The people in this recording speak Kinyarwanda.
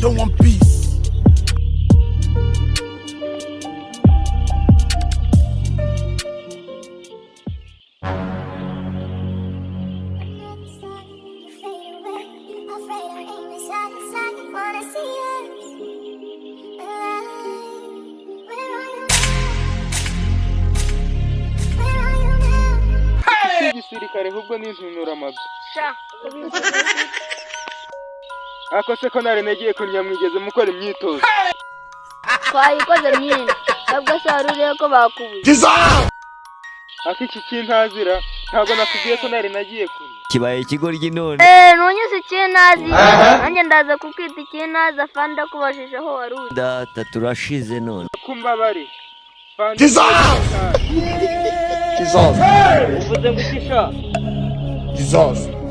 don't want peace. Igisirikare ahubwo n'intunura amazu. Ako se ko nari nagiye kunya mwigeze mukora imyitozo. Twayikoze myinshi. Ntabwo se waruriye ko bakubuye. Ako iki kintazira ntabwo nakubwiye ko nari nagiye kunya. Kibaye ikigoryi none. Ntunyise ikintazi. Nanjye ndaza kukwita ikintazi afande kubajije aho waruri. Data turashize none. Kumbabari. Jesus! Uvuze ngo ikisha. Jesus!